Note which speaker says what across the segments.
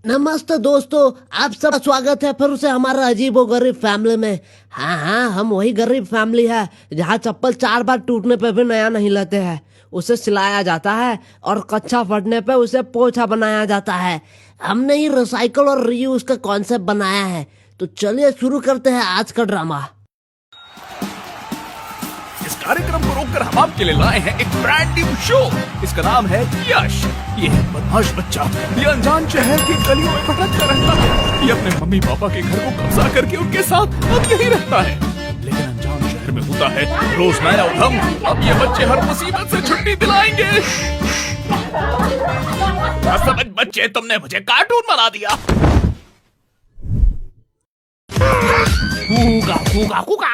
Speaker 1: नमस्ते दोस्तों, आप सब स्वागत है फिर से हमारा अजीबोगरीब फैमिली में। हाँ, हम वही गरीब फैमिली है जहाँ चप्पल 4 बार टूटने पे भी नया नहीं लेते हैं, उसे सिलाया जाता है और कच्चा फटने पे उसे पोछा बनाया जाता है। हमने ही रिसाइकल और रीयूज का कॉन्सेप्ट बनाया है। तो चलिए शुरू करते हैं आज का ड्रामा।
Speaker 2: इस कार्यक्रम को रोककर हम आपके लिए लाए हैं एक ब्रांड न्यू शो। इसका नाम है यश। ये है बदमाश बच्चा, ये अनजान शहर की गलियों में भटकता रहता है। ये अपने मम्मी पापा के घर को कब्जा करके उनके साथ अब यही रहता है, लेकिन अनजान शहर में होता है रोज नया उधम। अब ये बच्चे हर मुसीबत से छुट्टी दिलाएंगे। समझ बच्चे, तुमने मुझे कार्टून बना दिया। कूगा कूगा कूगा।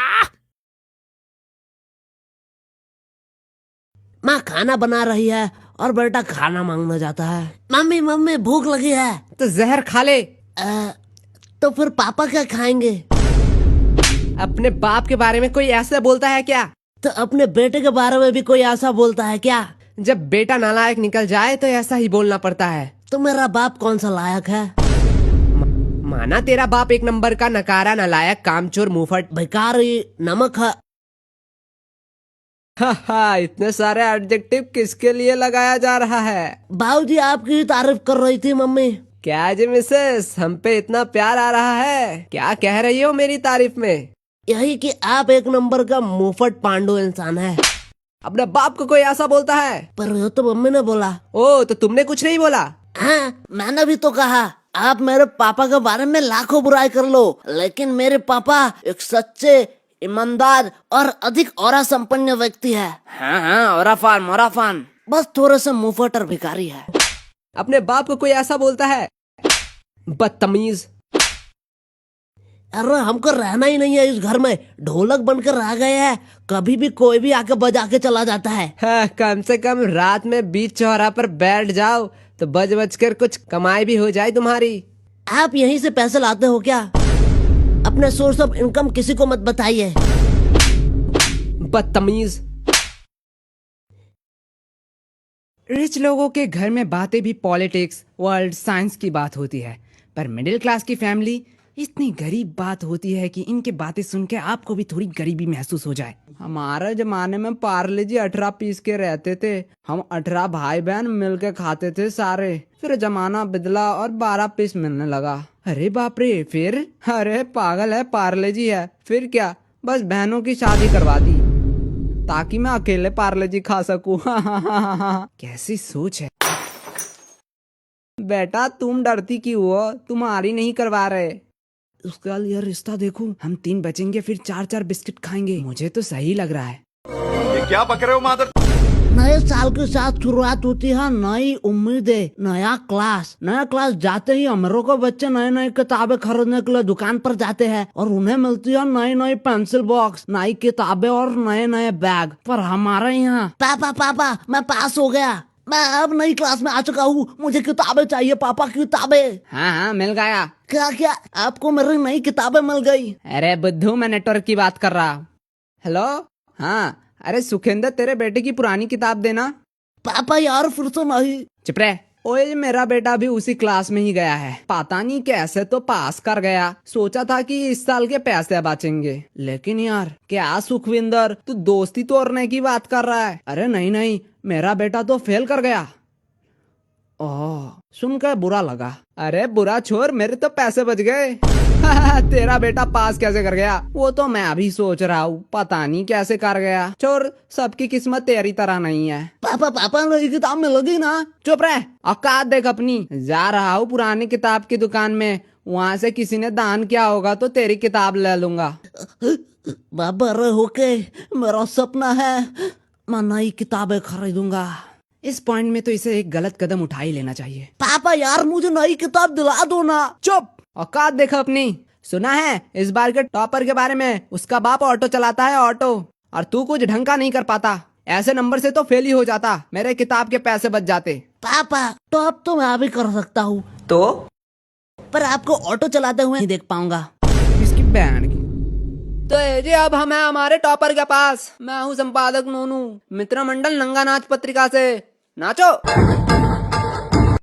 Speaker 1: माँ खाना बना रही है और बेटा खाना मांगना जाता है। मम्मी मम्मी भूख लगी है।
Speaker 3: तो जहर खा ले।
Speaker 1: तो फिर पापा क्या खाएंगे?
Speaker 3: अपने बाप के बारे में कोई ऐसा बोलता है क्या?
Speaker 1: तो अपने बेटे के बारे में भी कोई ऐसा बोलता है क्या?
Speaker 3: जब बेटा नालायक निकल जाए तो ऐसा ही बोलना पड़ता है।
Speaker 1: तो मेरा बाप कौन सा लायक है?
Speaker 3: माना तेरा बाप एक नंबर का नकारा, नालायक, कामचोर, मुंहफट,
Speaker 1: भिखारी, नमक है।
Speaker 3: इतने सारे एडजेक्टिव किसके लिए लगाया जा रहा है?
Speaker 1: बाबूजी आपकी ही तारीफ कर रही थी मम्मी।
Speaker 3: क्या जी मिसेस, हम पे इतना प्यार आ रहा है? क्या कह रही हो मेरी तारीफ में?
Speaker 1: यही कि आप एक नंबर का मुंहफट पांडु इंसान है।
Speaker 3: अपने बाप को कोई ऐसा बोलता है?
Speaker 1: पर वो तो मम्मी ने बोला।
Speaker 3: ओ, तो तुमने कुछ नहीं बोला?
Speaker 1: हाँ, मैंने भी तो कहा। आप मेरे पापा के बारे में लाखों बुराई कर लो, लेकिन मेरे पापा एक सच्चे, ईमानदार और अधिक ऑरा संपन्न व्यक्ति है। हाँ, औराफान बस थोड़े से मुंहफट और भिखारी है।
Speaker 3: अपने बाप को कोई ऐसा बोलता है? बदतमीज।
Speaker 1: अरे हमको रहना ही नहीं है इस घर में, ढोलक बनकर रह गए हैं। कभी भी कोई भी आके बजा के चला जाता है।
Speaker 3: हाँ, कम से कम रात में बीच चौराहा पर बैठ जाओ तो बज बज कर कुछ कमाई भी हो जाए तुम्हारी।
Speaker 1: आप यहीं से पैसे लाते हो क्या? अपने सोर्स ऑफ इनकम किसी को मत बताइए।
Speaker 3: बदतमीज। रिच लोगों के घर में बातें भी पॉलिटिक्स, वर्ल्ड, साइंस की बात होती है, पर मिडिल क्लास की फैमिली इतनी गरीब बात होती है कि इनके बातें सुन के आपको भी थोड़ी गरीबी महसूस हो जाए। हमारे जमाने में पार्ले जी 18 पीस के रहते थे। हम 18 भाई बहन मिलके खाते थे सारे। फिर जमाना बदला और 12 पीस मिलने लगा। अरे बाप रे, फिर? अरे पागल है, पार्ले जी है। फिर क्या, बस बहनों की शादी करवा दी ताकि मैं अकेले पार्ले जी खा सकूं। कैसी सोच है बेटा, तुम डरती क्यों हो? तुम्हारी नहीं करवा रहे। उसका ये रिश्ता देखो, हम 3 बचेंगे फिर 4-4 बिस्किट खाएंगे। मुझे तो सही लग रहा है।
Speaker 2: ये क्या पक रहे हो मादर?
Speaker 1: नए साल के साथ शुरुआत होती है नई उम्मीदें, नया क्लास। नया क्लास जाते ही हमरों को बच्चे नई नई किताबें खरीदने के लिए दुकान पर जाते हैं और उन्हें मिलती है नई नई पेंसिल बॉक्स, नई किताबें और नए नए बैग। पर हमारे यहाँ पापा मैं पास हो गया, मैं अब नई क्लास में आ चुका हूँ, मुझे किताबें चाहिए पापा, किताबें।
Speaker 3: हाँ, मिल गया।
Speaker 1: क्या आपको मेरी नई किताबें मिल गई?
Speaker 3: अरे बुद्धू, मैं नेटवर्क की बात कर रहा। हेलो, हाँ, अरे सुखेंद्र, तेरे बेटे की पुरानी किताब देना।
Speaker 1: पापा यार फिर तो नहीं।
Speaker 3: चुप रह। ओए, मेरा बेटा भी उसी क्लास में ही गया है, पता नहीं कैसे तो पास कर गया। सोचा था कि इस साल के पैसे बचेंगे, लेकिन यार क्या सुखविंदर, तू दोस्ती तोड़ने की बात कर रहा है? अरे नहीं, मेरा बेटा तो फेल कर गया। ओह, सुनकर बुरा लगा। अरे बुरा छोड़, मेरे तो पैसे बच गए। तेरा बेटा पास कैसे कर गया वो तो मैं अभी सोच रहा हूँ, पता नहीं कैसे कर गया। छोड़, सबकी किस्मत तेरी तरह नहीं है।
Speaker 1: पापा नई किताब में लगी ना।
Speaker 3: चुप रह, औकात देख अपनी। जा रहा हूँ पुरानी किताब की दुकान में, वहाँ से किसी ने दान किया होगा तो तेरी किताब ले लूंगा।
Speaker 1: बाबा रे होके, मेरा सपना है मैं नई किताबें खरीदूंगा।
Speaker 3: इस पॉइंट में तो इसे एक गलत कदम उठा ही लेना चाहिए।
Speaker 1: पापा यार मुझे नई किताब दिला दो ना।
Speaker 3: चुप, औकात देखो अपनी। सुना है इस बार के टॉपर के बारे में? उसका बाप ऑटो चलाता है, ऑटो, और तू कुछ ढंग का नहीं कर पाता। ऐसे नंबर से तो फेल ही हो जाता, मेरे किताब के पैसे बच जाते।
Speaker 1: पापा टॉप तो मैं भी कर सकता हूँ,
Speaker 3: तो
Speaker 1: पर आपको ऑटो चलाते हुए नहीं देख पाऊंगा।
Speaker 3: इसकी बहन की। तो जी अब हम हैं हमारे टॉपर के पास। मैं हूँ संपादक नोनू, मित्र मंडल नंगा नाच पत्रिका से। नाचो।